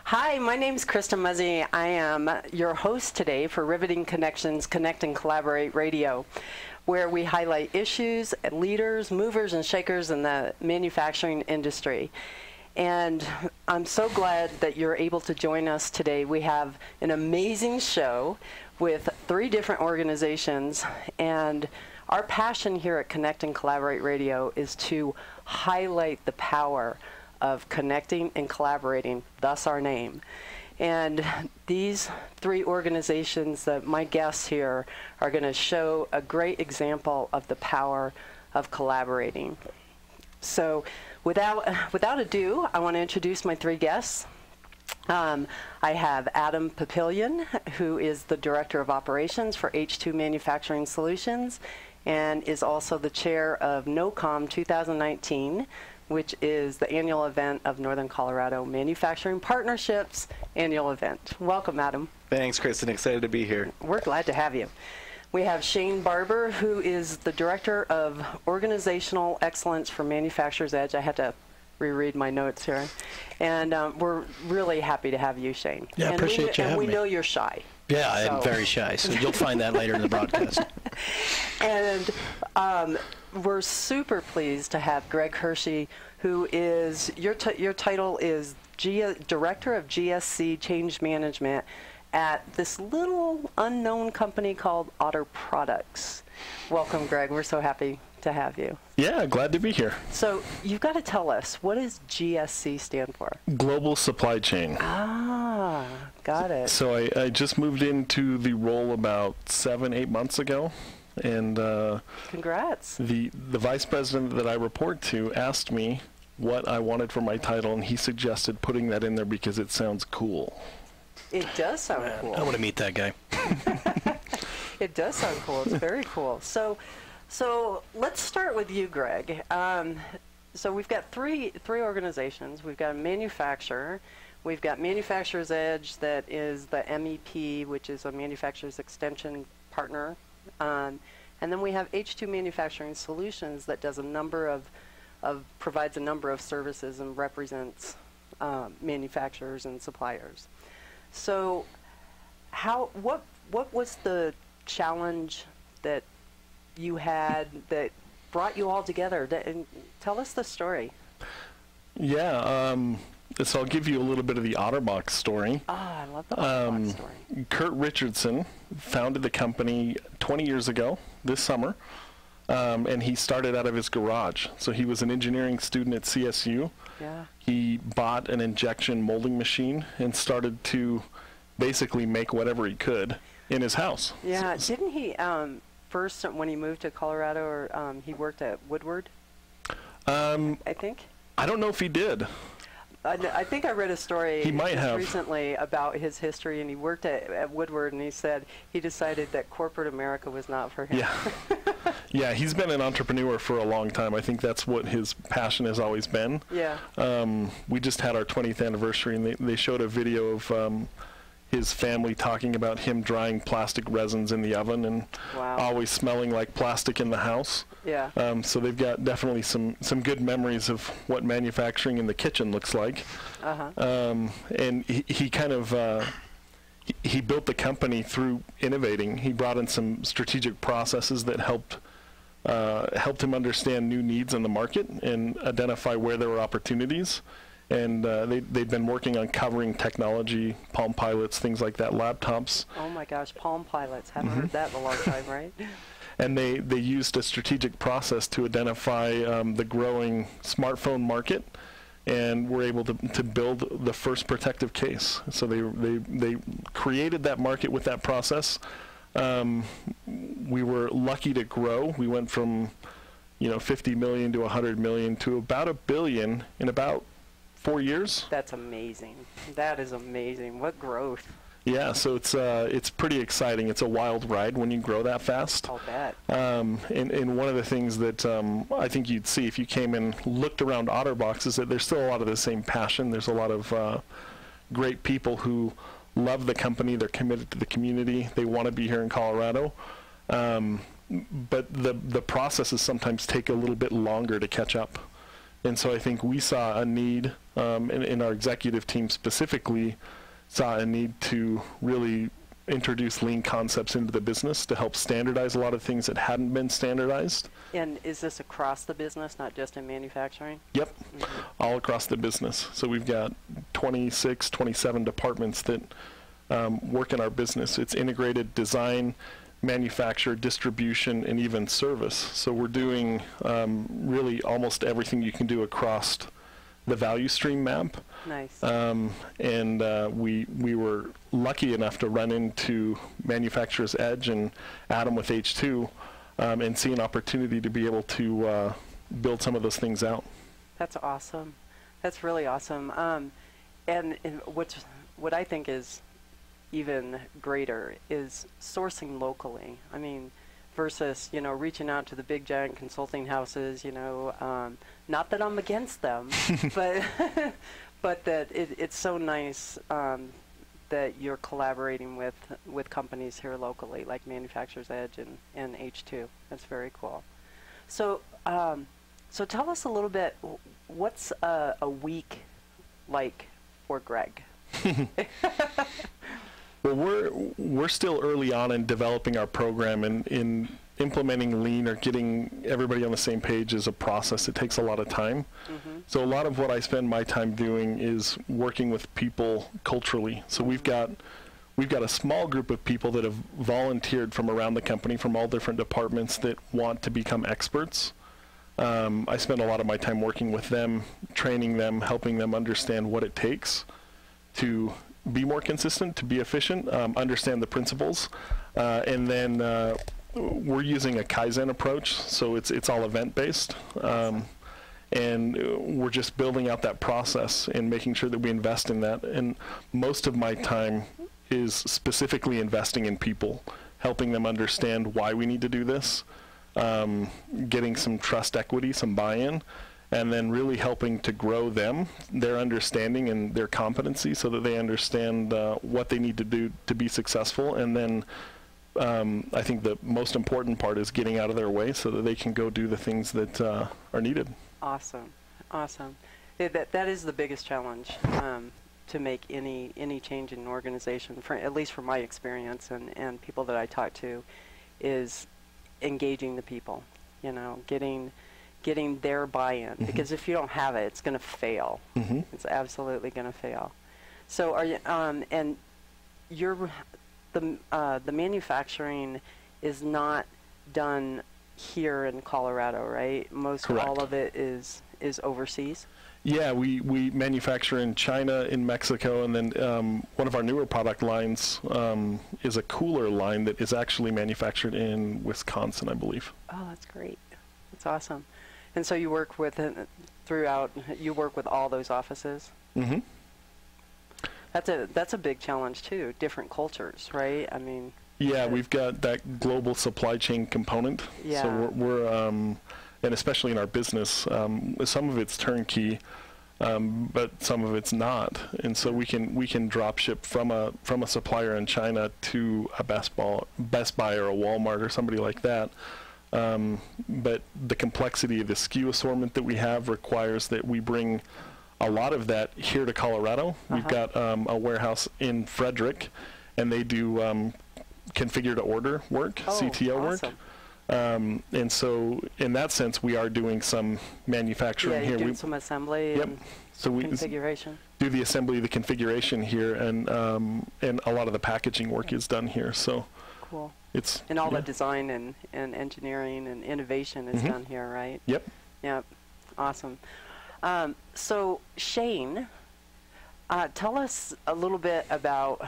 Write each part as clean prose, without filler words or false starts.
Hi, my name is Kristen Muzzy. I am your host today for Riveting Connections, Connect and Collaborate Radio, where we highlight issues, leaders, movers, and shakers in the manufacturing industry. And I'm so glad that you're able to join us today. We have an amazing show with 3 different organizations, and our passion here at Connect and Collaborate Radio is to highlight the power of connecting and collaborating, thus our name. And these 3 organizations that my guests here are going to show a great example of the power of collaborating. So without ado, I want to introduce my 3 guests. I have Adam Papilion, who is the Director of Operations for H2 Manufacturing Solutions and is also the chair of NOCO 2019, which is the annual event of Northern Colorado Manufacturing Partnerships annual event. Welcome, Adam. Thanks, Kristen. Excited to be here. We're glad to have you. We have Shane Barber, who is the Director of Organizational Excellence for Manufacturer's Edge. I had to reread my notes here. And we're really happy to have you, Shane. Yeah, and appreciate you having me. And we know you're shy. Yeah, I am very shy, so you'll find that later in the broadcast. And we're super pleased to have Greg Hirschi, who is, your title is Director of GSC Change Management at this little unknown company called Otter Products. Welcome, Greg. We're so happy to have you. Yeah, glad to be here. So you've got to tell us, what does GSC stand for? Global Supply Chain. Ah, got it. So I just moved into the role about 7-8 months ago. And congrats. The vice president that I report to asked me what I wanted for my title, and he suggested putting that in there because it sounds cool. It does sound cool. I want to meet that guy. It does sound cool. It's very cool. So let's start with you, Greg. So we've got three organizations. We've got a manufacturer. We've got Manufacturer's Edge, that is the MEP, which is a manufacturer's extension partner. And then we have H2 Manufacturing Solutions that does a number of provides a number of services and represents manufacturers and suppliers. So what was the challenge that you had that brought you all together? And tell us the story. Yeah, so I'll give you a little bit of the Otterbox story. Ah, I love the Otterbox story. Kurt Richardson founded the company 20 years ago this summer, and he started out of his garage. So he was an engineering student at CSU. Yeah. He bought an injection molding machine and started to basically make whatever he could in his house. Yeah, didn't he first, when he moved to Colorado, or he worked at Woodward, I think? I don't know if he did. I think I read a story he might have recently about his history, and he worked at Woodward, and he said he decided that corporate America was not for him. Yeah. Yeah, he's been an entrepreneur for a long time. I think that's what his passion has always been. Yeah. We just had our 20th anniversary, and they showed a video of his family talking about him drying plastic resins in the oven and always smelling like plastic in the house. Yeah. So they've got definitely some good memories of what manufacturing in the kitchen looks like. Uh-huh. And he kind of he built the company through innovating. He brought in some strategic processes that helped him understand new needs in the market and identify where there were opportunities. And they've been working on covering technology, Palm Pilots, things like that, laptops. Oh my gosh, Palm Pilots. Haven't heard that in a long time, right? And they used a strategic process to identify the growing smartphone market, and were able to build the first protective case. So they created that market with that process. We were lucky to grow. We went from 50 million to 100 million to about $1 billion in about 4 years. That's amazing. That is amazing. What growth. Yeah, so it's pretty exciting. It's a wild ride when you grow that fast. I'll bet. And one of the things that I think you'd see if you came and looked around Otterbox is that there's still a lot of the same passion. There's a lot of great people who love the company. They're committed to the community. They want to be here in Colorado. But the processes sometimes take a little bit longer to catch up. And so I think we saw a need, and our executive team specifically saw a need to really introduce lean concepts into the business to help standardize a lot of things that hadn't been standardized. And is this across the business, not just in manufacturing? Yep, all across the business. So we've got 26, 27 departments that work in our business. It's integrated design, manufacture, distribution, and even service. So we're doing really almost everything you can do across the value stream map. Nice. We were lucky enough to run into Manufacturer's Edge and Adam with H2 and see an opportunity to be able to build some of those things out. That's awesome. That's really awesome. And what I think is even greater is sourcing locally. I mean, versus, you know, reaching out to the big giant consulting houses, you know, not that I'm against them, but that it's so nice that you're collaborating with companies here locally, like Manufacturer's Edge and H2. That's very cool. So, so tell us a little bit, what's a week like for Greg? Well, we're still early on in developing our program, and in implementing lean or getting everybody on the same page is a process. It takes a lot of time. So a lot of what I spend my time doing is working with people culturally. So we've got a small group of people that have volunteered from around the company, from all different departments, that want to become experts. I spend a lot of my time working with them, training them, helping them understand what it takes to be more consistent, to be efficient, understand the principles, and then we're using a Kaizen approach, so it's all event-based, and we're just building out that process and making sure that we invest in that. And most of my time is specifically investing in people, helping them understand why we need to do this, getting some trust equity, some buy-in, and then really helping to grow them, their understanding and their competency, so that they understand what they need to do to be successful. And then I think the most important part is getting out of their way so that they can go do the things that are needed. Awesome, awesome. That is the biggest challenge, to make any change in an organization, at least from my experience and people that I talk to, is engaging the people, you know, getting their buy-in, because if you don't have it, it's going to fail. It's absolutely going to fail. So are you, and the manufacturing is not done here in Colorado, right? Correct. All of it is overseas? Yeah, we manufacture in China, in Mexico, and then one of our newer product lines is a cooler line that is actually manufactured in Wisconsin, I believe. Oh, that's great. That's awesome. And so you work with you work with all those offices? That's a big challenge too, different cultures, right? I mean. Yeah, we've got that global supply chain component. Yeah. So we're and especially in our business, some of it's turnkey, but some of it's not. And so we can drop ship from a supplier in China to a Best Buy or a Walmart or somebody like that. But the complexity of the SKU assortment that we have requires that we bring a lot of that here to Colorado. We've got a warehouse in Frederick, and they do configure to order work, CTO awesome. work. And so in that sense, we are doing some manufacturing here. Yeah, you're doing some assembly and so we configuration. Do the assembly, the configuration here, and a lot of the packaging work is done here. So cool. And all the design and engineering and innovation is done here, right? Yep. Yep. Awesome. So Shane, tell us a little bit about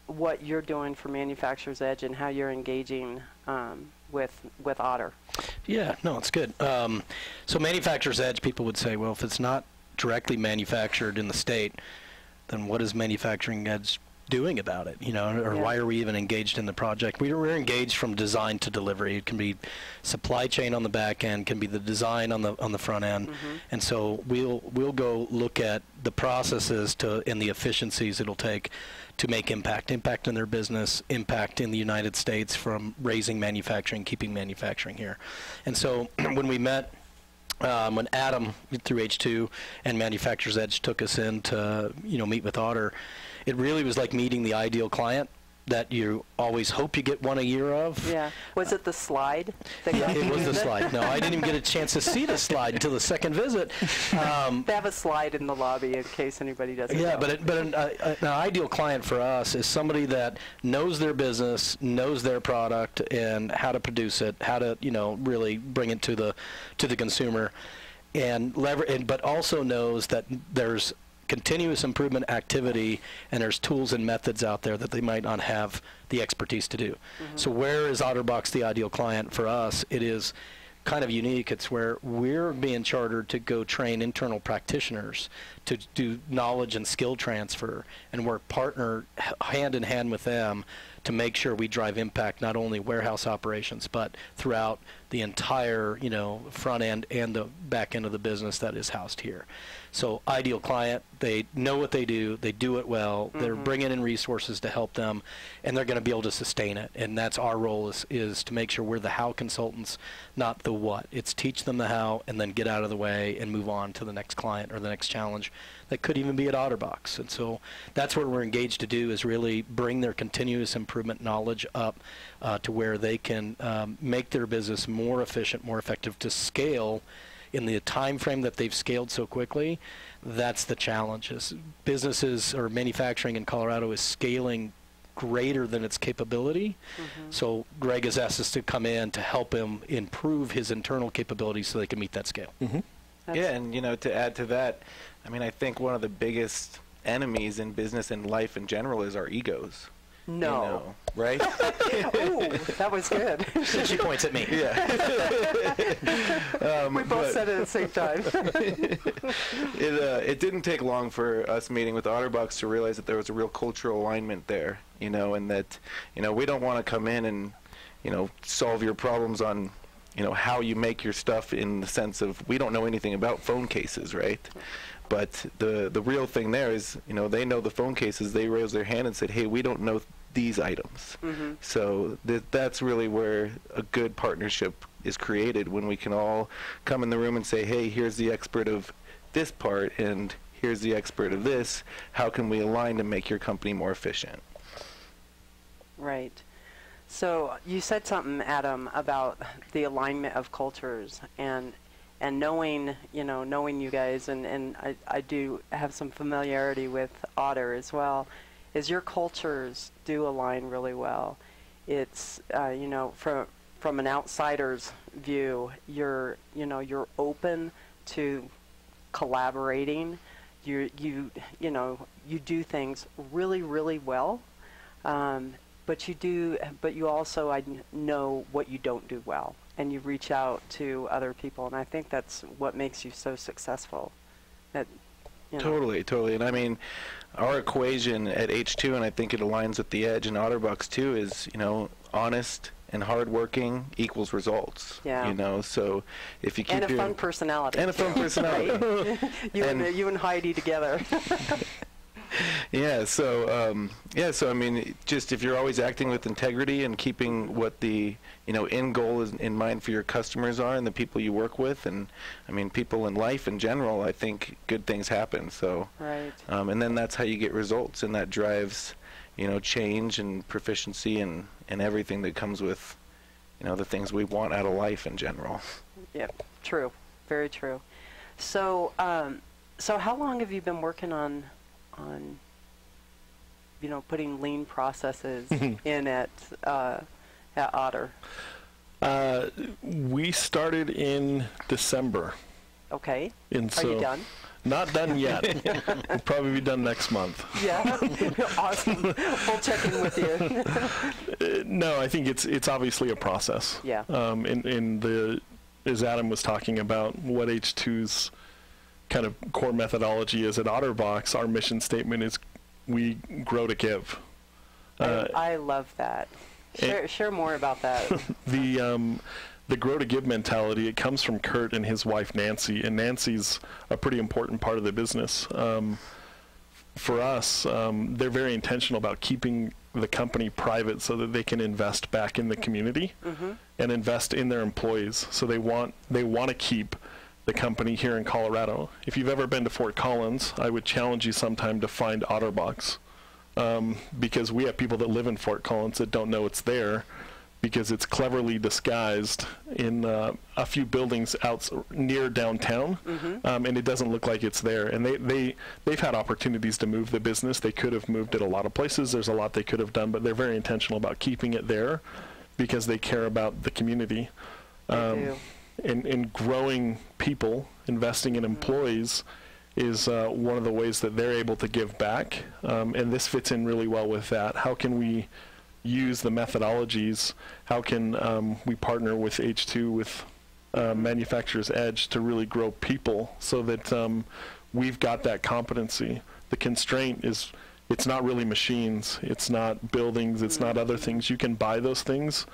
what you're doing for Manufacturer's Edge and how you're engaging with Otter. Yeah, no, it's good. So Manufacturer's Edge, people would say, well, if it's not directly manufactured in the state, then what is Manufacturing Edge doing about it, you know, or why are we even engaged in the project? We're engaged from design to delivery. It can be supply chain on the back end, can be the design on the front end, and so we'll go look at the processes and the efficiencies it'll take to make impact in their business, impact in the United States from raising manufacturing, keeping manufacturing here. And so when we met when Adam through H2 and Manufacturer's Edge took us in to meet with Otter, it really was like meeting the ideal client that you always hope you get one a year of. Yeah. Was it the slide? That got It was the slide. No, I didn't even get a chance to see the slide until the second visit. They have a slide in the lobby in case anybody doesn't know. But an ideal client for us is somebody that knows their business, knows their product, and how to produce it, how to really bring it to the consumer, but also knows that there's continuous improvement activity and there's tools and methods out there that they might not have the expertise to do. Mm-hmm. So where is Otterbox the ideal client for us? It is kind of unique. It's where we're being chartered to go train internal practitioners to do knowledge and skill transfer, and we're partner hand in hand with them to make sure we drive impact not only warehouse operations but throughout the entire front end and the back end of the business that is housed here. So ideal client, they know what they do it well, they're bringing in resources to help them, and they're going to be able to sustain it. And that's our role is to make sure we're the how consultants, not the what. It's teach them the how and then get out of the way and move on to the next client or the next challenge that could even be at Otterbox. And so that's what we're engaged to do, is really bring their continuous improvement knowledge up to where they can make their business more efficient, more effective to scale in the time frame that they've scaled so quickly. That's the challenge. Is businesses or manufacturing in Colorado is scaling greater than its capability. Mm-hmm. So Greg has asked us to come in to help him improve his internal capabilities so they can meet that scale. Mm-hmm. Yeah, and to add to that, I think one of the biggest enemies in business and life in general is our egos. No. Right? Ooh, that was good. She points at me. Yeah. We both said it at the same time. It didn't take long for us meeting with Otterbox to realize that there was a real cultural alignment there, and that, we don't want to come in and, solve your problems on, how you make your stuff, in the sense of we don't know anything about phone cases, right? But the real thing there is, they know the phone cases. They raised their hand and said, hey, we don't know these items. Mm-hmm. So that's really where a good partnership is created, when we can all come in the room and say, hey, here's the expert of this part, and here's the expert of this. How can we align to make your company more efficient? Right. So you said something, Adam, about the alignment of cultures, and knowing you guys, and I do have some familiarity with Otter as well, is your cultures do align really well. It's from an outsider's view, you're open to collaborating. You do things really, really well, but you also know what you don't do well, and you reach out to other people, and I think that's what makes you so successful. Totally. And our equation at H2, and I think it aligns with the Edge and Otterbox too, is honest and hardworking equals results. Yeah. So if you keep and a fun personality. And a fun personality. Right? you and Heidi together. Yeah. So just if you're always acting with integrity and keeping what the end goal is in mind for your customers are and the people you work with, and people in life in general, I think good things happen. So right. And then that's how you get results, and that drives change and proficiency and everything that comes with the things we want out of life in general. Yep. True. Very true. So how long have you been working on putting lean processes in at Otter? We started in December. Okay. And Are you done? Not done yet. We'll probably be done next month. Yeah. Awesome. We'll check in with you. No, I think it's obviously a process. Yeah. As Adam was talking about, what H2's kind of core methodology is at Otterbox, our mission statement is we grow to give. I love that. Share more about that. The grow to give mentality, it comes from Kurt and his wife Nancy, and Nancy's a pretty important part of the business. For us, they're very intentional about keeping the company private so that they can invest back in the community and invest in their employees. So they want to keep the company here in Colorado. If you've ever been to Fort Collins, I would challenge you sometime to find Otterbox, because we have people that live in Fort Collins that don't know it's there, because it's cleverly disguised in a few buildings out near downtown, and it doesn't look like it's there. And they've had opportunities to move the business. They could have moved it a lot of places. There's a lot they could have done, but they're very intentional about keeping it there because they care about the community. And growing people, investing in employees is one of the ways that they're able to give back. And this fits in really well with that. How can we use the methodologies? How can we partner with H2, with Manufacturer's Edge, to really grow people so that we've got that competency? The constraint is it's not really machines, it's not buildings, it's not other things. You can buy those things.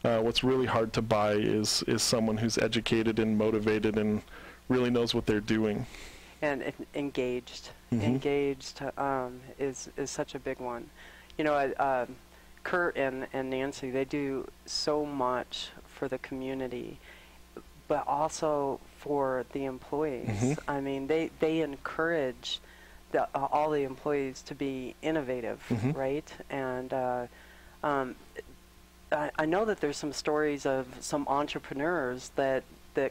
What's really hard to buy is someone who's educated and motivated and really knows what they're doing. And engaged. Engaged is such a big one. You know, Kurt and Nancy, they do so much for the community, but also for the employees. I mean, they encourage all the employees to be innovative, right? And I know that there's some stories of some entrepreneurs that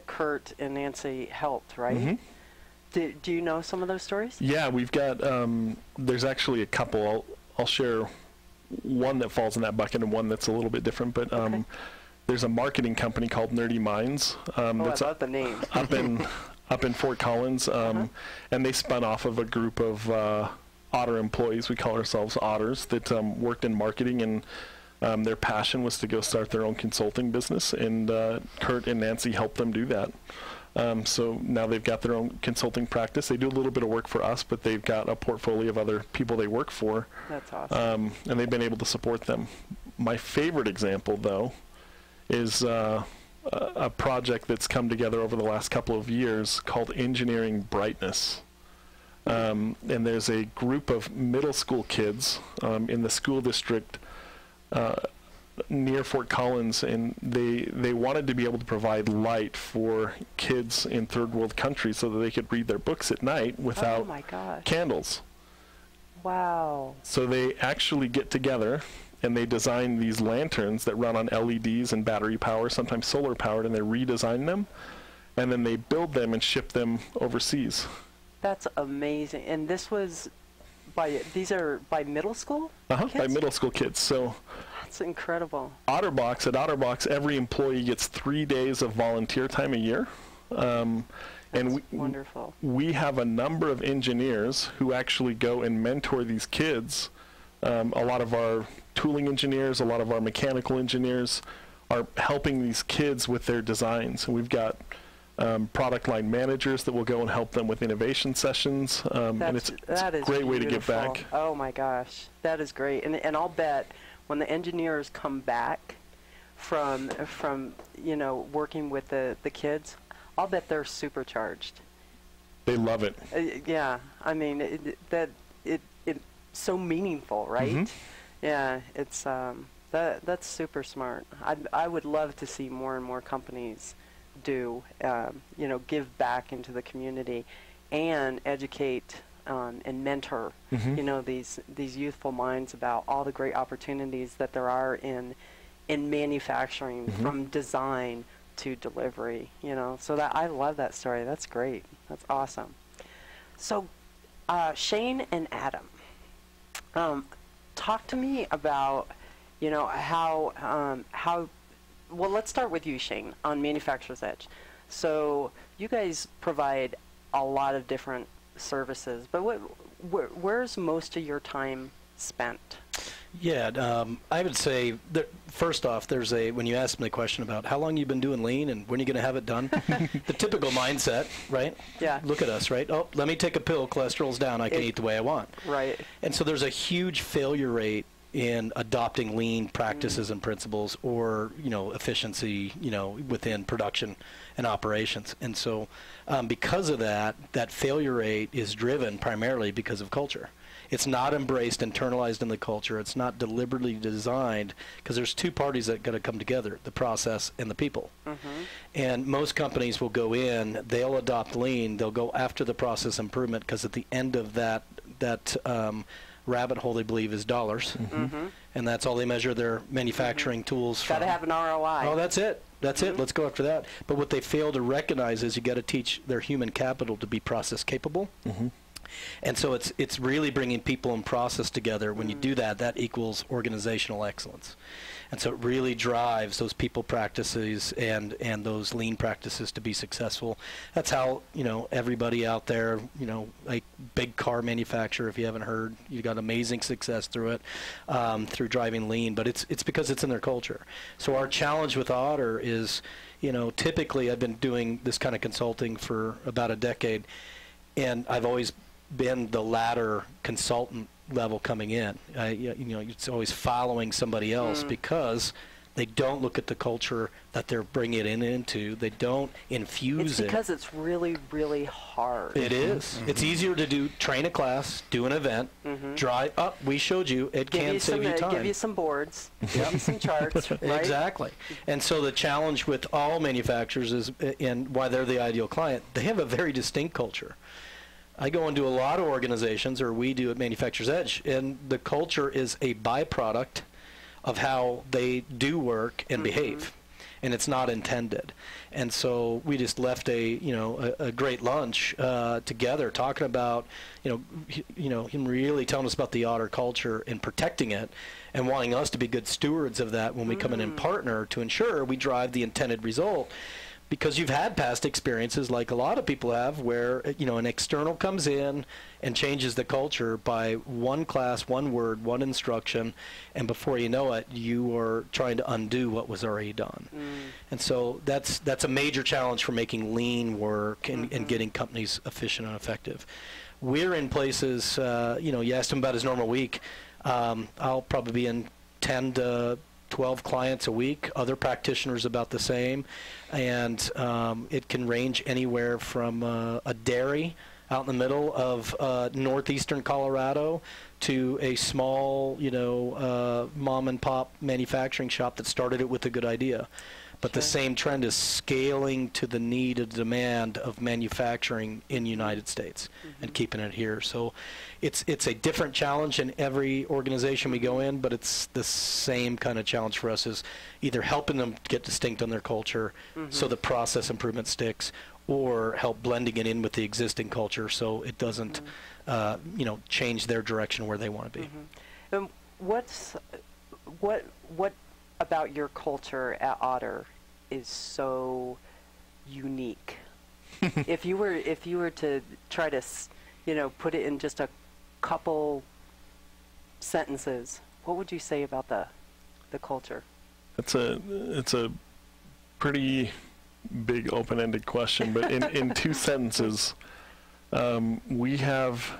Kurt and Nancy helped, right? Do you know some of those stories? Yeah, we've got, there's actually a couple. I'll share one that falls in that bucket and one that's a little bit different, but there's a marketing company called Nerdy Minds. That's I love the name. up in Fort Collins, and they spun off of a group of Otter employees. We call ourselves Otters, that worked in marketing, and their passion was to go start their own consulting business, and Kurt and Nancy helped them do that. So now they've got their own consulting practice. They do a little bit of work for us, but they've got a portfolio of other people they work for. That's awesome. And they've been able to support them. My favorite example, though, is a project that's come together over the last couple of years called Engineering Brightness. And there's a group of middle school kids in the school district near Fort Collins, and they wanted to be able to provide light for kids in third world countries so that they could read their books at night without candles. Wow. So they actually get together and they design these lanterns that run on LEDs and battery power, sometimes solar powered, and they redesign them, and then they build them and ship them overseas. That's amazing. And this was these are by middle school kids? By middle school kids. So that's incredible. At Otterbox, every employee gets 3 days of volunteer time a year. And wonderful. We have a number of engineers who actually go and mentor these kids. A lot of our tooling engineers, a lot of our mechanical engineers are helping these kids with their designs. And we've got product line managers that will go and help them with innovation sessions. And it's a great way to give back. Oh my gosh, that is great. And I'll bet when the engineers come back from working with the kids, I'll bet they're supercharged. They love it. Yeah, I mean it's so meaningful, right? Yeah, it's that's super smart. I would love to see more and more companies give back into the community and educate and mentor these youthful minds about all the great opportunities that there are in manufacturing, from design to delivery. So that I love that story. That's great. That's awesome. So Shane and Adam, talk to me about how well, let's start with you, Shane, on Manufacturer's Edge. So you guys provide a lot of different services, but where's most of your time spent? Yeah, I would say that first off, when you ask me the question about how long you've been doing lean and when are you going to have it done, the typical mindset, right? Yeah. Look at us, right? Oh, let me take a pill, cholesterol's down, I can eat the way I want. Right. And so there's a huge failure rate in adopting lean practices and principles, or efficiency within production and operations. And so because of that failure rate is driven primarily because of culture. It's not embraced, internalized in the culture. It's not deliberately designed, because there's two parties that got to come together, the process and the people. And most companies will go in, they'll adopt lean, they'll go after the process improvement, because at the end of that rabbit hole, they believe, is dollars. And that's all they measure their manufacturing tools from. Got to have an ROI. Oh, that's it. That's it. Let's go after that. But what they fail to recognize is you got to teach their human capital to be process capable. And so it's really bringing people and process together. When you do that, that equals organizational excellence. And so it really drives those people practices and those lean practices to be successful. That's how, everybody out there, like big car manufacturer, if you haven't heard, you got amazing success through it, through driving lean. But it's because it's in their culture. So our challenge with Otter is, typically I've been doing this kind of consulting for about a decade, and I've always been the latter consultant level coming in. It's always following somebody else because they don't look at the culture that they're bringing it into. They don't infuse it. It's because it's really, really hard. It is. It's easier to train a class, do an event, drive up. We showed you. It can save you time. Give you some boards, give you some charts. Right? Exactly. And so the challenge with all manufacturers is, and why they're the ideal client, they have a very distinct culture. I go into a lot of organizations, or we do at Manufacturer's Edge, and the culture is a byproduct of how they do work and behave, and it's not intended. And so we just left a great lunch together, talking about him really telling us about the Otter culture and protecting it, and wanting us to be good stewards of that when we come in and partner to ensure we drive the intended result. Because you've had past experiences, like a lot of people have, where an external comes in and changes the culture by one class, one word, one instruction, and before you know it, you are trying to undo what was already done. And so that's a major challenge for making lean work and getting companies efficient and effective. We're in places, you asked him about his normal week. I'll probably be in 10 to 12 clients a week, other practitioners about the same, and it can range anywhere from a dairy out in the middle of northeastern Colorado to a small, mom and pop manufacturing shop that started it with a good idea. But the same trend is scaling to the need and demand of manufacturing in the United States and keeping it here. So it's a different challenge in every organization we go in, but it's the same kind of challenge for us, is either helping them get distinct on their culture so the process improvement sticks, or help blending it in with the existing culture so it doesn't change their direction where they want to be. And what about your culture at Otter is so unique? if you were to try to put it in just a couple sentences, what would you say about the culture? It's a pretty big open-ended question, but in two sentences, we have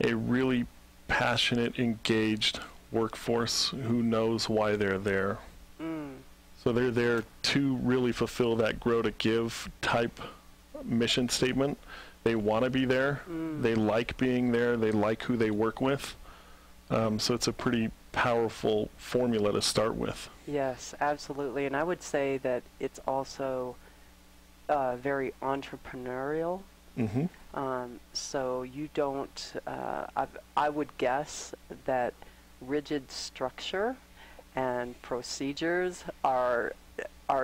a really passionate, engaged workforce who knows why they're there. So they're there to really fulfill that grow to give type mission statement. They want to be there. They like being there. They like who they work with. So it's a pretty powerful formula to start with. Yes, absolutely. And I would say that it's also very entrepreneurial. So you don't, I would guess that rigid structure and procedures are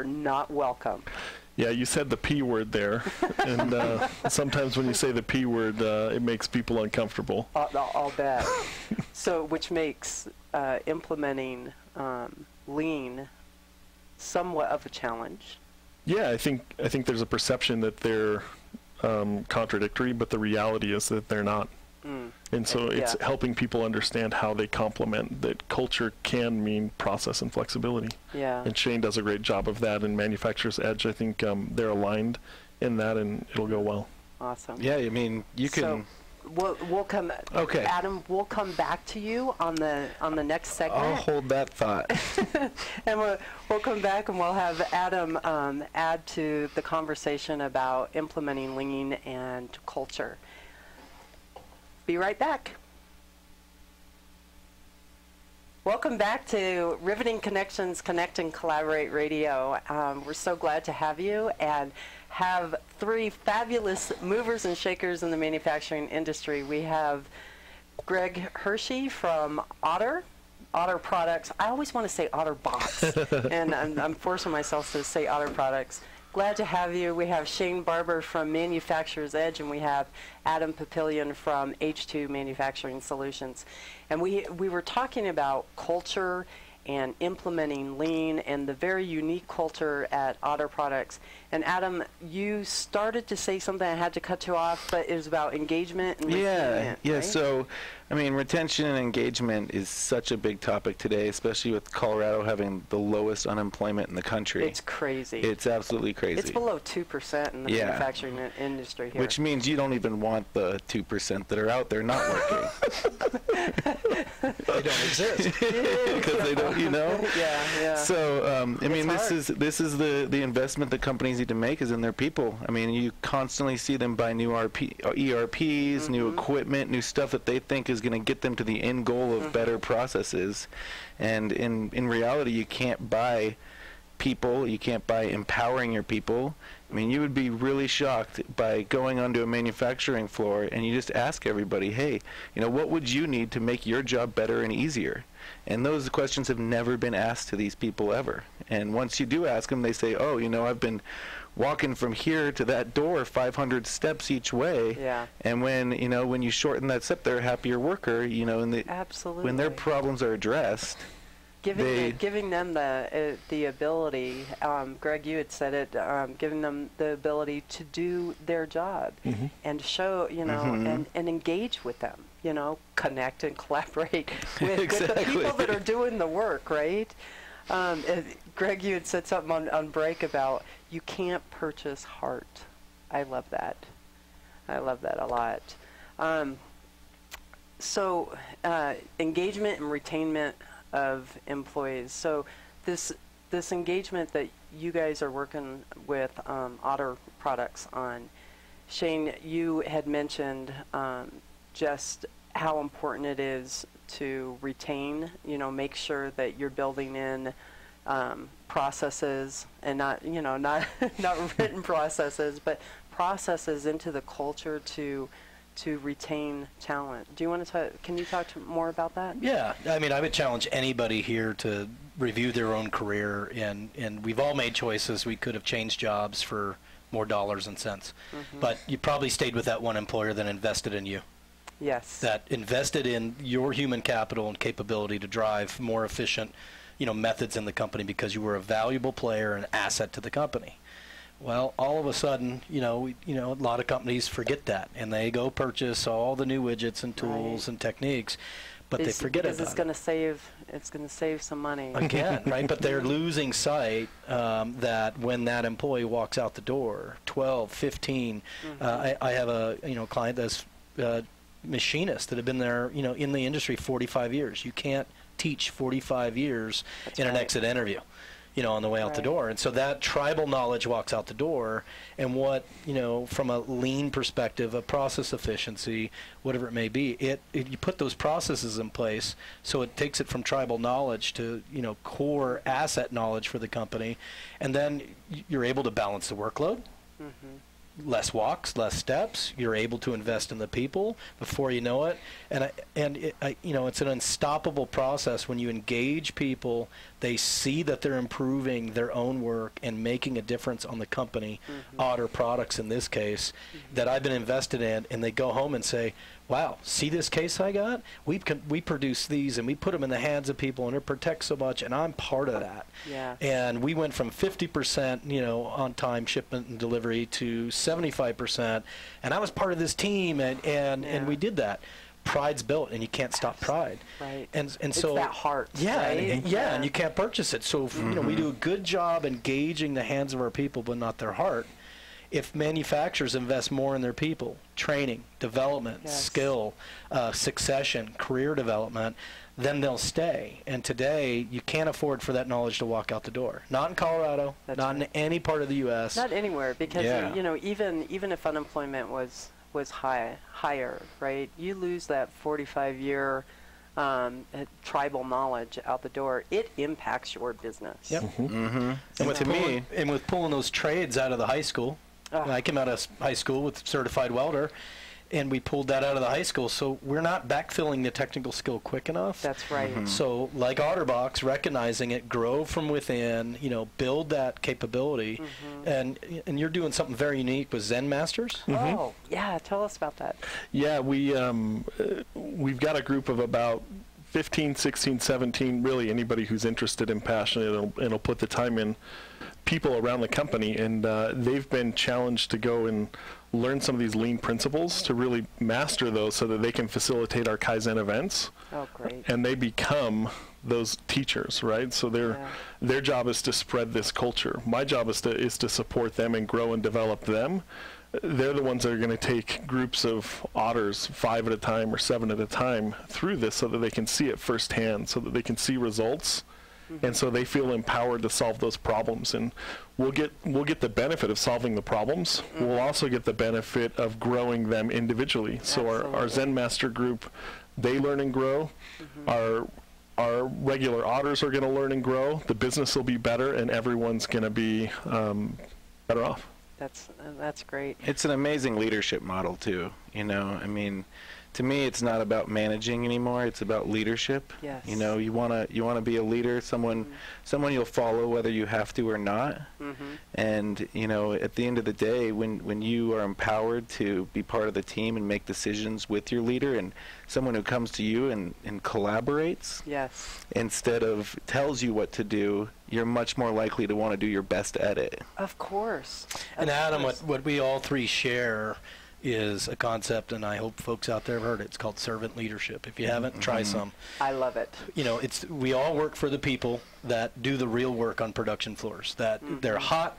not welcome. Yeah, you said the P word there, and sometimes when you say the P word, it makes people uncomfortable. I'll bet. So, which makes implementing lean somewhat of a challenge. Yeah, I think there's a perception that they're contradictory, but the reality is that they're not. And so it's helping people understand how they complement, that culture can mean process and flexibility. Yeah. And Shane does a great job of that in Manufacturer's Edge. I think they're aligned in that, and it'll go well. Awesome. Yeah, I mean, you can... we'll come. Okay. Adam, we'll come back to you on the next segment. I'll hold that thought. And we'll come back and we'll have Adam add to the conversation about implementing lean and culture. Be right back. Welcome back to Riveting Connections, Connect and Collaborate Radio. We're so glad to have you and have three fabulous movers and shakers in the manufacturing industry. We have Greg Hirschi from Otter Products. I always want to say Otterbox, and I'm forcing myself to say Otter Products. Glad to have you. We have Shane Barber from Manufacturer's Edge, and we have Adam Papilion from H2 Manufacturing Solutions. And we were talking about culture and implementing lean and the very unique culture at Otter Products. And Adam, you started to say something, I had to cut you off, but it was about engagement and retention, Yeah. right? So, I mean, retention and engagement is such a big topic today, especially with Colorado having the lowest unemployment in the country. It's crazy. It's absolutely crazy. It's below 2% in the manufacturing industry here. Which means you don't even want the 2% that are out there not working. They don't exist. Because they don't, you know? Yeah. So, I mean, hard. this is the investment that companies need to make is in their people. I mean, you constantly see them buy new ERPs, new equipment, new stuff that they think is going to get them to the end goal of better processes. And in reality, you can't buy people. You can't buy empowering your people. I mean, you would be really shocked by going onto a manufacturing floor and you just ask everybody, hey, you know, what would you need to make your job better and easier? And those questions have never been asked to these people ever. And once you do ask them, they say, oh, you know, I've been walking from here to that door 500 steps each way. Yeah. And when you shorten that step, they're a happier worker, you know, and Absolutely. when their problems are addressed, Giving them the ability, Greg, you had said it, giving them the ability to do their job and show, you know, and engage with them, you know, connect and collaborate with the people that are doing the work, right? Greg, you had said something on break about you can't purchase heart. I love that. I love that a lot. So engagement and retainment of employees. So this engagement that you guys are working with Otter Products on, Shane, you had mentioned just how important it is to retain, you know, make sure that you're building in processes and not written processes, but processes into the culture to retain talent. Do you want to can you talk more about that? Yeah, I mean, I would challenge anybody here to review their own career, and we've all made choices. We could have changed jobs for more dollars and cents, but you probably stayed with that one employer that invested in you. Yes. That invested in your human capital and capability to drive more efficient, you know, methods in the company because you were a valuable player and asset to the company. Well, all of a sudden, a lot of companies forget that, and they go purchase all the new widgets and tools and techniques, but they forget about it. Because it's going to save some money. Again, right? But they're losing sight that when that employee walks out the door, 12, 15, I have a client that's machinist that have been there, in the industry 45 years. You can't teach 45 years an exit interview. On the way out the door. And so that tribal knowledge walks out the door, and what, from a lean perspective, a process efficiency, whatever it may be, you put those processes in place so it takes it from tribal knowledge to, core asset knowledge for the company, and then you're able to balance the workload. Less walks, less steps. You're able to invest in the people before you know it, and it's an unstoppable process when you engage people. They see that they're improving their own work and making a difference on the company, Otter Products in this case, that I've been invested in, and they go home and say, wow, see this case I got? We produce these and we put them in the hands of people, and it protects so much, and I'm part of that. Yeah. And we went from 50%, on time shipment and delivery to 75%, and I was part of this team, and we did that. Pride's built, and you can't stop pride. Right. And it's so that heart. Yeah, right? and you can't purchase it. So we do a good job engaging the hands of our people, but not their heart. If manufacturers invest more in their people, training, development, skill, succession, career development, then they'll stay. And today, you can't afford for that knowledge to walk out the door. Not in Colorado, not in any part of the U.S. Not anywhere, because you know, even if unemployment was higher, right? You lose that 45-year tribal knowledge out the door. It impacts your business. Yep. And with pulling those trades out of the high school, I came out of high school with certified welder, and we pulled that out of the high school, so we're not backfilling the technical skill quick enough. That's right. So like Otterbox, recognizing it, grow from within, you know, build that capability, and you're doing something very unique with Zen Masters. Oh, yeah, tell us about that. Yeah, we've got a group of about 15, 16, 17, really anybody who's interested and passionate and will put the time in, people around the company, and they've been challenged to go and learn some of these lean principles to really master those so that they can facilitate our Kaizen events. Oh, great. And they become those teachers, right? So their job is to spread this culture. My job is to support them and grow and develop them. They're the ones that are going to take groups of otters 5 at a time or 7 at a time through this so that they can see it firsthand, so that they can see results. And so they feel empowered to solve those problems, and we'll get the benefit of solving the problems. We'll also get the benefit of growing them individually. So our Zen Master group, they learn and grow. Our regular otters are going to learn and grow. The business will be better, and everyone's going to be better off. That's great. It's an amazing leadership model too. You know, I mean, to me, it's not about managing anymore. It's about leadership. Yes. You know, you wanna be a leader, someone you'll follow whether you have to or not. And you know, at the end of the day, when you are empowered to be part of the team and make decisions with your leader, and someone who comes to you and collaborates, instead of tells you what to do, you're much more likely to want to do your best at it. Of course. And Adam, what we all three share is a concept, and I hope folks out there have heard it. It's called servant leadership. If you haven't, try some. I love it. You know, we all work for the people that do the real work on production floors. That they're hot,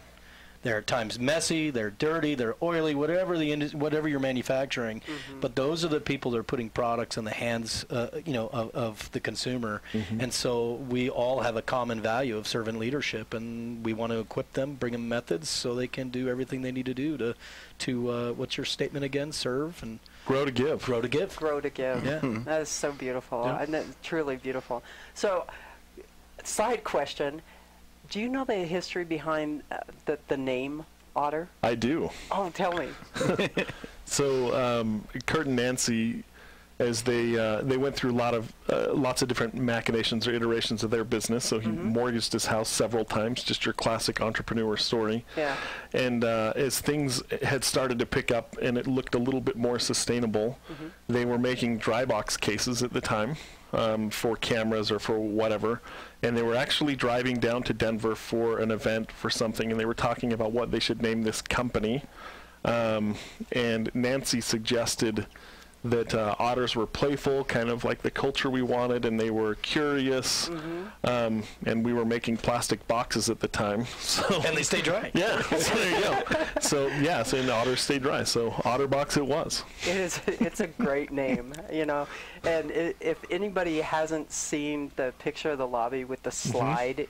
they're at times messy, they're dirty, they're oily, whatever you're manufacturing. But those are the people that are putting products in the hands, you know, of the consumer. And so we all have a common value of servant leadership, and we want to equip them, bring them methods so they can do everything they need to do to what's your statement again? Serve and grow to give. Grow to give. Grow to give. Yeah. That is so beautiful. And that's truly beautiful. So, side question. Do you know the history behind the name Otter? I do. Oh, tell me. So Kurt and Nancy, as they went through lots of different machinations or iterations of their business. So he mortgaged his house several times, just your classic entrepreneur story. Yeah. And as things had started to pick up and it looked a little bit more sustainable, they were making dry box cases at the time. For cameras or for whatever, and they were actually driving down to Denver for an event for something, and they were talking about what they should name this company, and Nancy suggested that otters were playful, kind of like the culture we wanted, and they were curious, and we were making plastic boxes at the time. So and they stay dry. Yeah, so there you go. So and otters stay dry. So Otterbox it was. It's a great name, you know. And if anybody hasn't seen the picture of the lobby with the slide,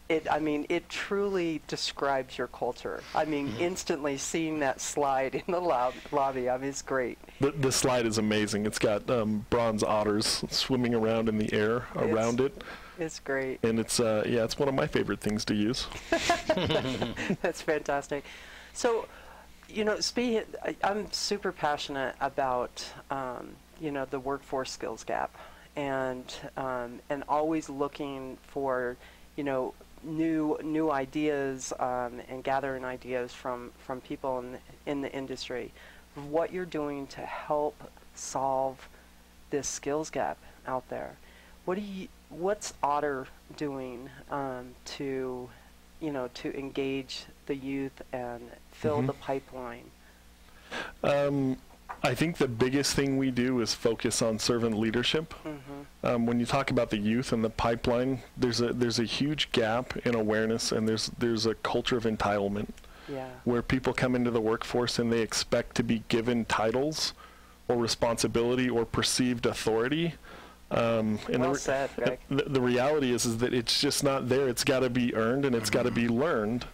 it truly describes your culture. I mean, instantly seeing that slide in the lobby, I mean, it's great. The slide is amazing. It's got bronze otters swimming around in the air around it. It's great. And it's it's one of my favorite things to use. That's fantastic. So, you know, I'm super passionate about you know, the workforce skills gap, and always looking for, you know, new ideas and gathering ideas from people in the industry. What you're doing to help solve this skills gap out there. What's Otter doing to engage the youth and fill the pipeline? I think the biggest thing we do is focus on servant leadership. When you talk about the youth and the pipeline, there's a huge gap in awareness, and there's a culture of entitlement. where people come into the workforce and they expect to be given titles or responsibility or perceived authority. And Well said, Greg. the reality is that it's just not there. It's got to be earned, and it's got to be learned.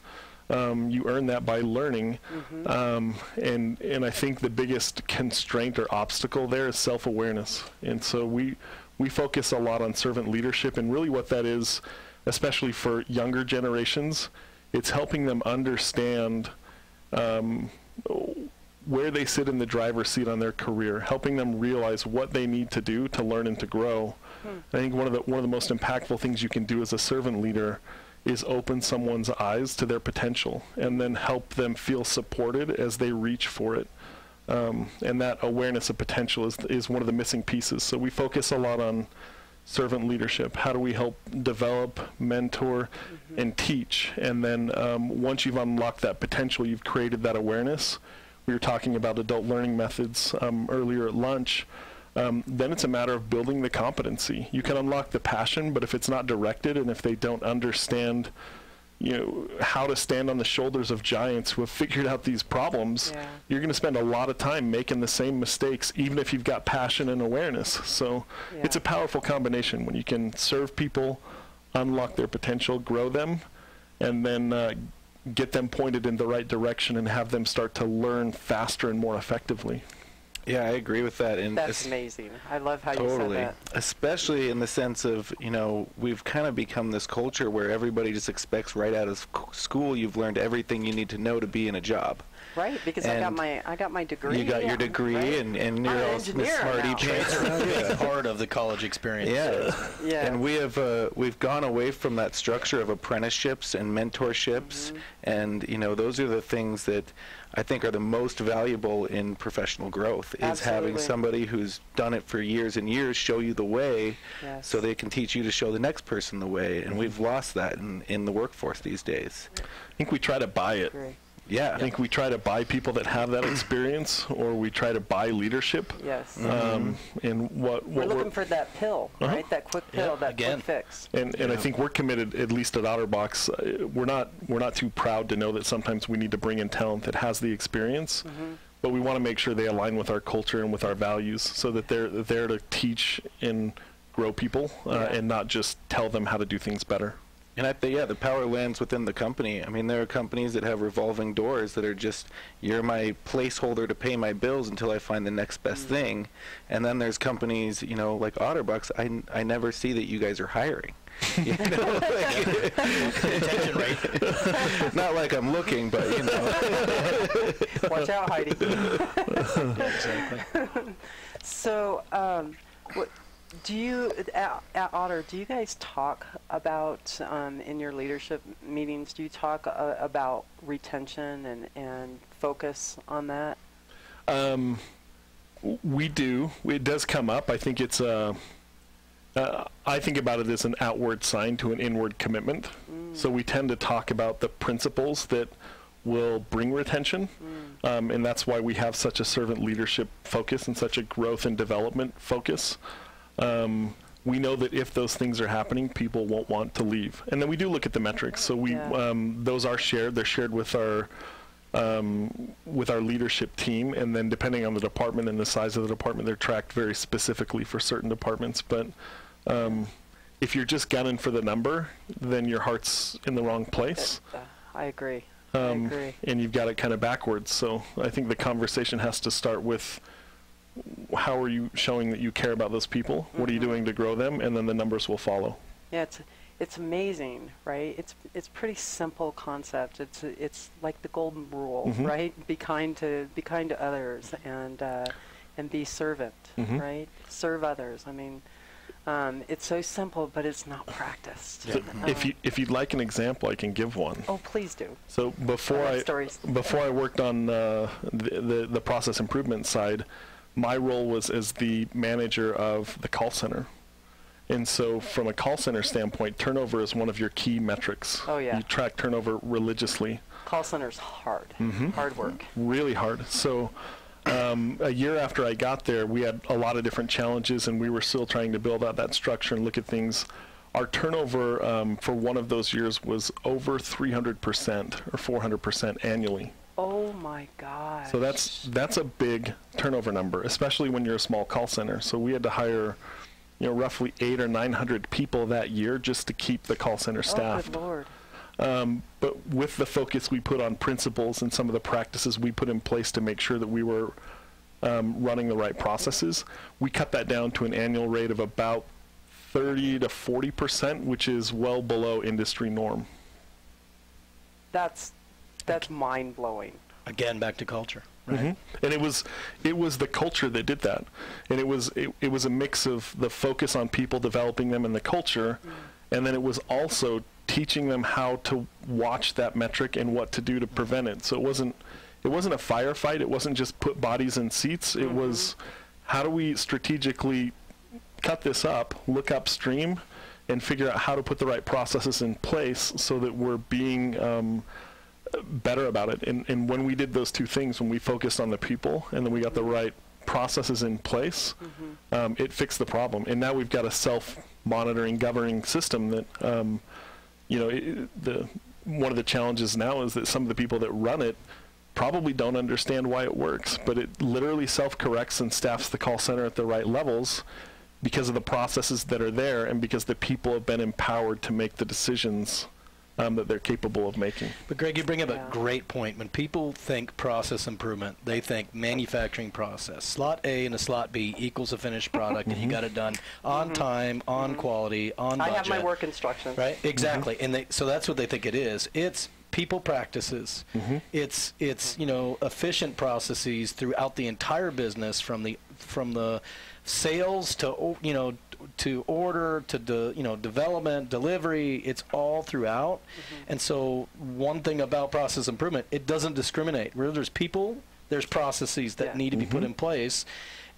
You earn that by learning. And I think the biggest constraint or obstacle there is self-awareness. And so we focus a lot on servant leadership, and really what that is, especially for younger generations, it's helping them understand where they sit in the driver's seat on their career, helping them realize what they need to do to learn and to grow. I think one of the most impactful things you can do as a servant leader is open someone's eyes to their potential and then help them feel supported as they reach for it. And that awareness of potential is one of the missing pieces. So we focus a lot on servant leadership. How do we help develop, mentor, and teach? And then once you've unlocked that potential, you've created that awareness. We were talking about adult learning methods earlier at lunch. Then it's a matter of building the competency. You can unlock the passion, but if it's not directed and if they don't understand, how to stand on the shoulders of giants who have figured out these problems, you're going to spend a lot of time making the same mistakes, even if you've got passion and awareness. So it's a powerful combination when you can serve people, unlock their potential, grow them, and then get them pointed in the right direction and have them start to learn faster and more effectively. Yeah, I agree with that. And that's amazing. I love how totally. You said that. Especially in the sense of, we've kind of become this culture where everybody just expects right out of school you've learned everything you need to know to be in a job. Right, because I got my degree. You got your degree, right? and you're all smarty pants. It's part of the college experience. Yeah. And we've gone away from that structure of apprenticeships and mentorships, and those are the things that I think are the most valuable in professional growth. Is having somebody who's done it for years and years show you the way, so they can teach you to show the next person the way. And we've lost that in the workforce these days. I think we try to buy it. Yeah. I think we try to buy people that have that experience, or we try to buy leadership. Yes. And what we're looking for that pill, right? That quick pill, that quick fix. And I think we're committed, at least at Otterbox. We're not too proud to know that sometimes we need to bring in talent that has the experience, but we want to make sure they align with our culture and with our values, so that they're there to teach and grow people, and not just tell them how to do things better. And the power lands within the company. I mean, there are companies that have revolving doors that are just, you're my placeholder to pay my bills until I find the next best thing. And then there's companies, like Otterbox, I never see that you guys are hiring. Attention rate. Not like I'm looking, but Watch out, Heidi. Exactly. So, do you, at Otter, do you guys talk about, in your leadership meetings, do you talk about retention and focus on that? We do. It does come up. I think it's I think about it as an outward sign to an inward commitment. So we tend to talk about the principles that will bring retention, and that's why we have such a servant leadership focus and such a growth and development focus. We know that if those things are happening, people won't want to leave. And then we do look at the metrics. So we those are shared. They're shared with our leadership team, and then depending on the department and the size of the department, they're tracked very specifically for certain departments. But if you're just gunning for the number, then your heart's in the wrong place. I agree. And you've got it kind of backwards. So I think the conversation has to start with, how are you showing that you care about those people? What are you doing to grow them? And then the numbers will follow. Yeah, it's amazing, right? It's pretty simple concept. It's like the golden rule, right? Be kind to others, and be servant, right? Serve others. I mean, it's so simple, but it's not practiced. So if you'd like an example, I can give one. Oh, please do. So before I worked on the process improvement side, my role was as the manager of the call center. And so from a call center standpoint, turnover is one of your key metrics. Oh, yeah. You track turnover religiously. Call center's hard. Hard work. Really hard. So a year after I got there, we had a lot of different challenges, and we were still trying to build out that structure and look at things our turnover for one of those years was over 300% or 400% annually. Oh my gosh. So that's a big turnover number, especially when you're a small call center. So we had to hire, roughly 800 or 900 people that year just to keep the call center staffed. Oh, good Lord. But with the focus we put on principles and some of the practices we put in place to make sure that we were running the right processes, we cut that down to an annual rate of about 30 to 40%, which is well below industry norm. That's mind-blowing. Again, back to culture. Right. Mm-hmm. And it was the culture that did that, and it was a mix of the focus on people, developing them in the culture, and then it was also teaching them how to watch that metric and what to do to prevent it. So it wasn't a firefight. It wasn't just put bodies in seats. It was, how do we strategically cut this up, look upstream, and figure out how to put the right processes in place so that we're being better about it. And when we did those two things, when we focused on the people and then we got the right processes in place, it fixed the problem. And now we've got a self-monitoring, governing system that, one of the challenges now is that some of the people that run it probably don't understand why it works, but it literally self-corrects and staffs the call center at the right levels because of the processes that are there and because the people have been empowered to make the decisions that they're capable of making. But Greg, you bring up a great point. When people think process improvement, they think manufacturing process. Slot A and a slot B equals a finished product, and you got it done on time, on quality, on budget. I have my work instructions. Right, exactly. And so that's what they think it is. It's people practices. It's efficient processes throughout the entire business, from the sales to to order to development, delivery. It's all throughout. And so one thing about process improvement, it doesn't discriminate. Where there's people, there's processes that need to be put in place,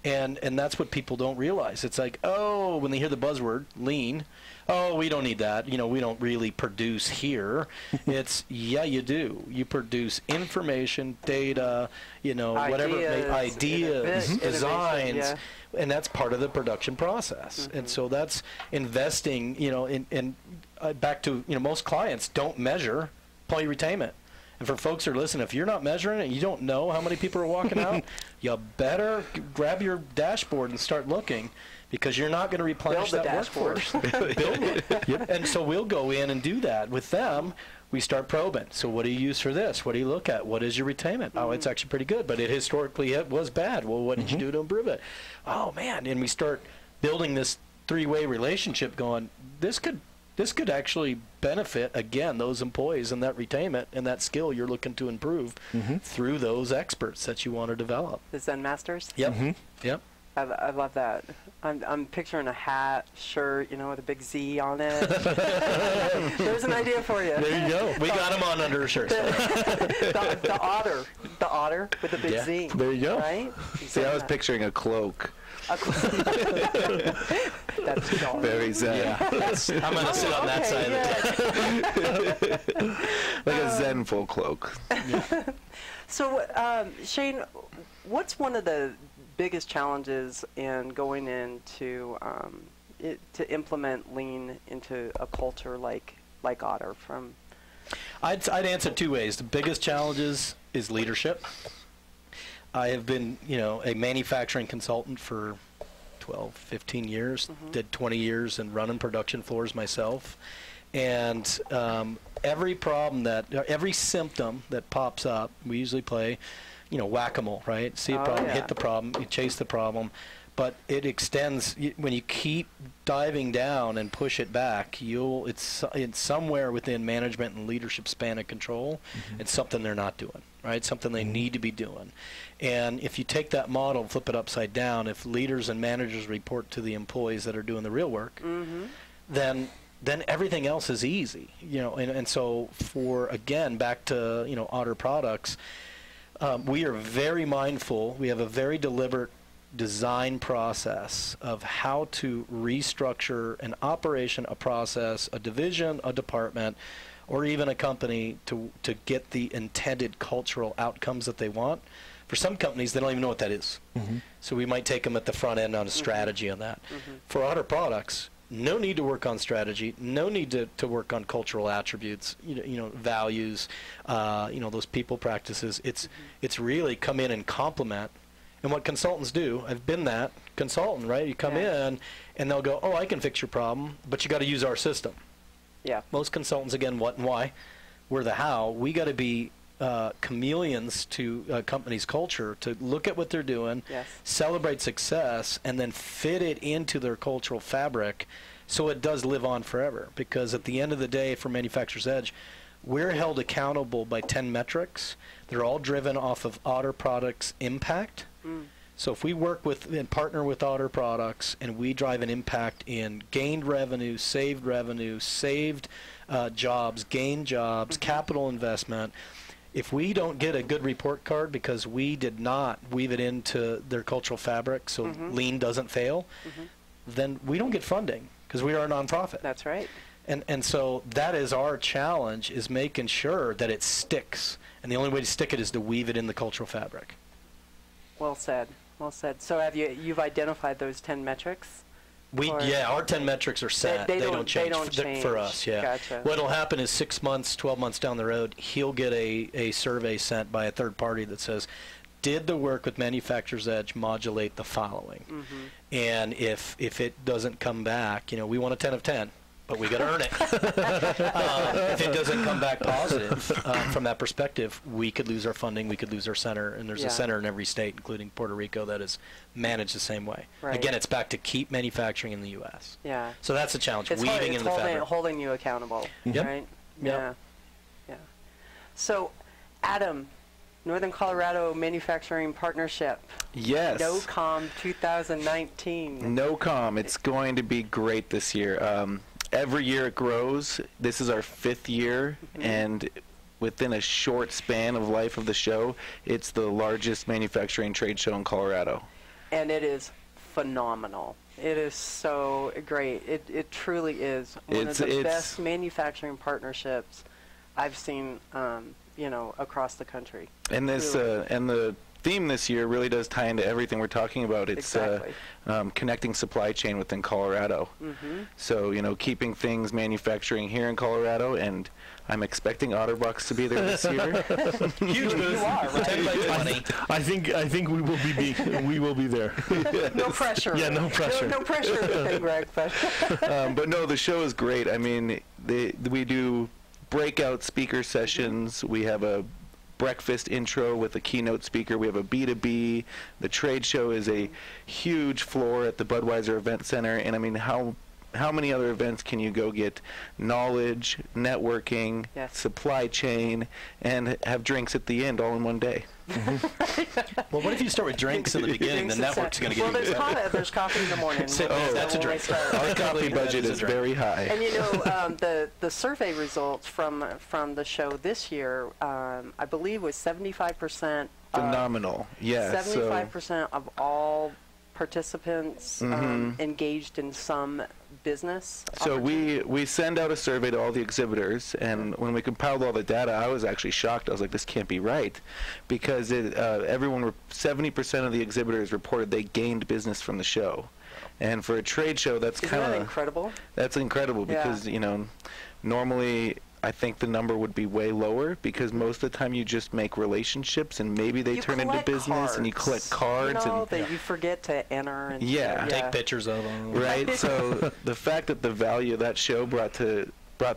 and that's what people don't realize. It's like, oh, when they hear the buzzword lean, oh, we don't need that. We don't really produce here. It's, yeah, you do. You produce information, data, whatever, ideas, designs, and that's part of the production process. And so that's investing, in back to, most clients don't measure employee retainment. And for folks who are listening, if you're not measuring it, you don't know how many people are walking out, you better grab your dashboard and start looking, because you're not going to replenish that workforce. Build it. And so we'll go in and do that with them. We start probing. So what do you use for this? What do you look at? What is your retainment? Oh, it's actually pretty good, but it historically was bad. Well, what did you do to improve it? Oh, man. And we start building this three-way relationship going, this could actually benefit, again, those employees and that retainment and that skill you're looking to improve through those experts that you want to develop. The Zen Masters? Yep. Yep. I love that. I'm picturing a hat, shirt, with a big Z on it. There's an idea for you. There you go. We got them on under a shirt. The otter with the big Z. There you go. Right? See, I was picturing a cloak. That's dark. Very zen. Yeah. I'm going to sit on that side of the table. Like a zenful cloak. So, Shane, what's one of the biggest challenges in going into to implement lean into a culture like Otter? I'd answer two ways. The biggest challenges is leadership. I have been, a manufacturing consultant for 12, 15 years, did 20 years in running production floors myself. And every symptom that pops up, we usually play, whack-a-mole, right? See a problem, hit the problem, you chase the problem. But it extends, when you keep diving down and push it back, it's somewhere within management and leadership span of control. It's something they're not doing, right? Something they need to be doing. And if you take that model and flip it upside down, if leaders and managers report to the employees that are doing the real work, then everything else is easy, and so again, back to, Otter products, we are very mindful. We have a very deliberate design process of how to restructure an operation, a process, a division, a department, or even a company to get the intended cultural outcomes that they want. For some companies, they don't even know what that is. So we might take them at the front end on a strategy on that. For Otter products, no need to work on strategy, no need to work on cultural attributes, values, those people practices. It's really come in and complement. And what consultants do, I've been that consultant, right? You come in and they'll go, oh, I can fix your problem, but you got to use our system. Yeah. Most consultants, again, what and why, we're the how. We got to be chameleons to a company's culture, to look at what they're doing, celebrate success, and then fit it into their cultural fabric so it does live on forever. Because at the end of the day, for Manufacturer's Edge, we're held accountable by 10 metrics. They're all driven off of Otter products' impact. So if we work with and partner with Otter products and we drive an impact in gained revenue, saved jobs, gained jobs, capital investment, if we don't get a good report card because we did not weave it into their cultural fabric so lean doesn't fail, then we don't get funding because we are a nonprofit. That's right. And so that is our challenge, is making sure that it sticks. And the only way to stick it is to weave it in the cultural fabric. Well said. Well said. So you've identified those 10 metrics? Our 10 metrics are set. They don't change. They don't change. For us, yeah. Gotcha. What'll happen is 6 months, 12 months down the road, he'll get a survey sent by a third party that says, did the work with Manufacturer's Edge modulate the following? And if it doesn't come back, we want a 10 of 10. But we got to earn it. If it doesn't come back positive from that perspective, we could lose our funding, we could lose our center, and there's a center in every state, including Puerto Rico, that is managed the same way. Right. Again, it's back to keep manufacturing in the U.S. Yeah. So that's the challenge, weaving in the fabric. Holding you accountable, right? Yeah. So, Adam, Northern Colorado Manufacturing Partnership. Yes. NOCOM 2019. NOCOM, it's going to be great this year. Every year it grows. This is our 5th year, and within a short span of life of the show, it's the largest manufacturing trade show in Colorado. And it is phenomenal. It is so great. It truly is one of the best manufacturing partnerships I've seen, across the country. And this and the theme this year really does tie into everything we're talking about. It's connecting supply chain within Colorado. So, keeping things manufacturing here in Colorado, and I'm expecting Otterbox to be there this year. Huge booth. You are, right? I think we will be there. No pressure. Yeah, no pressure. No pressure, Greg. But no, the show is great. I mean, we do breakout speaker sessions. We have a breakfast intro with a keynote speaker. We have a B2B. The trade show is a huge floor at the Budweiser Event Center. And I mean, how many other events can you go get knowledge, networking, supply chain, and have drinks at the end all in one day? Well, what if you start with drinks in the beginning? The network's going to get you. Well, there's coffee in the morning. That's a drink. Our coffee budget is very high. And the survey results from the show this year, I believe, was 75%. Phenomenal. Yes. 75% of all participants engaged in some business. So we send out a survey to all the exhibitors, and when we compiled all the data, I was actually shocked. I was like, this can't be right, because 70% of the exhibitors reported they gained business from the show. And for a trade show, that's kind of incredible. That's incredible because normally I think the number would be way lower, because most of the time you just make relationships and maybe they turn into business and you collect cards. That you forget to enter. And take pictures of them. Right. So the fact that the value of that show brought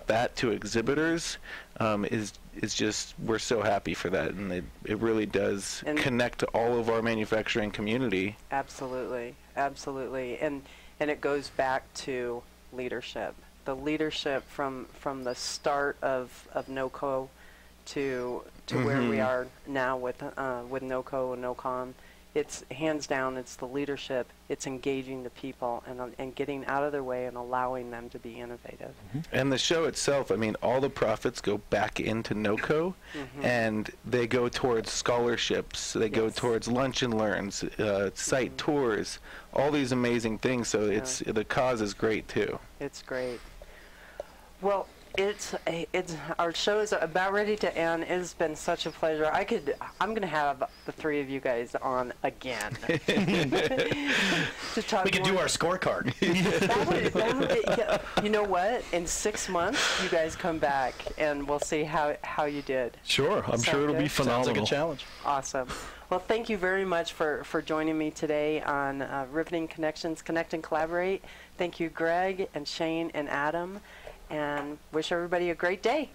that to exhibitors is just, we're so happy for that, and it really does connect to all of our manufacturing community. Absolutely. And it goes back to leadership. The leadership from the start of NOCO to where we are now with NOCO and NOCOM. It's hands down, it's the leadership, it's engaging the people and getting out of their way and allowing them to be innovative. And the show itself, I mean, all the profits go back into NOCO, and they go towards scholarships, they go towards lunch and learns, site tours, all these amazing things. So the cause is great too. It's great. Well, It's our show is about ready to end. It has been such a pleasure. I'm going to have the three of you guys on again to talk. We could do our scorecard. You know what? In 6 months, you guys come back and we'll see how you did. Sure, I'm sure it'll be phenomenal. Sounds like a challenge. Awesome. Well, thank you very much for joining me today on Riveting Connections, Connect and Collaborate. Thank you, Greg and Shane and Adam, and wish everybody a great day.